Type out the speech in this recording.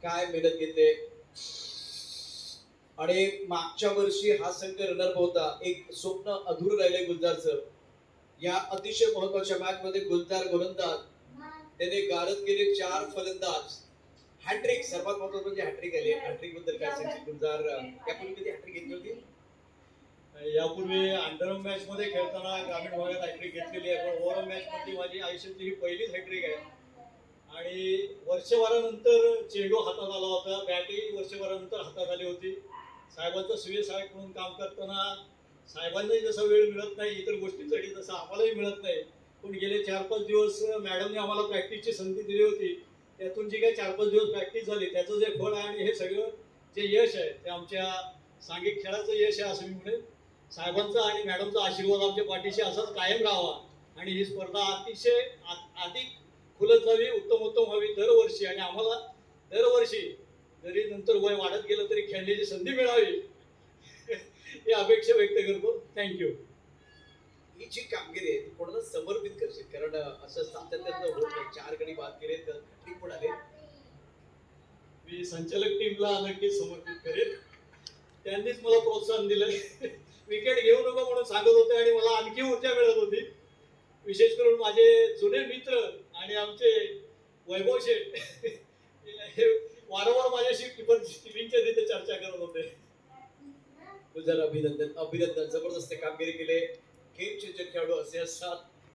काय मेहनत घेतली आणि मागच्या वर्षी हा संघ रनर होता. एक स्वप्न अधूर राहिले गुलजारचं. या अतिशय महत्वाच्या मॅच मध्ये गुलजार गोलंदाज त्याने गारद केले 4 फलंदाज. हॅट्रिक सर्वात महत्वाचं म्हणजे हॅट्रिक आली. हॅट्रिक बद्दल काय सांगशील गुलजार? यापूर्वी कधी हॅट्रिक घेतली होती? यापूर्वी अंडर मॅच मध्ये खेळताना ग्रामीण भागात हॅट्रिक घेतलेली आहे, पण ओव्हरऑल मॅच मध्ये माझी आयुष्यातली ही पहिलीच हॅट्रिक आहे. आणि वर्षभरानंतर चेंडू हातात आला होता, बॅटही वर्षभरानंतर हातात आली होती. साहेबांचा सुये सहाय्यक म्हणून काम करताना साहेबांनाही जसा वेळ मिळत नाही इतर गोष्टींसाठी, तसं आम्हालाही मिळत नाही. पण गेले 4-5 दिवस मॅडमने आम्हाला प्रॅक्टिसची संधी दिली होती. त्यातून जी काही 4-5 दिवस प्रॅक्टिस झाली त्याचं जे फळ आहे आणि हे सगळं जे यश आहे ते आमच्या सांघिक खेळाचं यश आहे असं मी म्हणेन. साहेबांचा आणि मॅडमचा आशीर्वाद आमच्या पाठीशी असाच कायम राहावा आणि ही स्पर्धा अतिशय अधिक खुलत जावी, उत्तम व्हावी दरवर्षी. आणि आम्हाला दरवर्षी जरी नंतर वय वाढत गेलं तरी खेळण्याची संधी मिळावी ही अपेक्षा व्यक्त करतो. थँक्यू. ही जी कामगिरी आहे ती कोणाला समर्पित करशील? कारण असं सातत्यानं होत नाही. 4 गडी बाद केले तर हॅट्रिक पण आले. मी संचालक टीमला नक्कीच समर्पित करेन. त्यांनीच मला प्रोत्साहन दिलं. विकेट घेऊ नको म्हणून सांगत होते आणि मला आणखी ऊर्जा मिळत होती. विशेष करून माझे जुने मित्र आणि आमचे वैभव शेठ हे वारंवार माझ्याशी टिफिनच्या तिथे चर्चा करत होते. गुलजार अभिनंदन. जबरदस्त कामगिरी केली. गेम चेंजर खेळाडू असे असतात.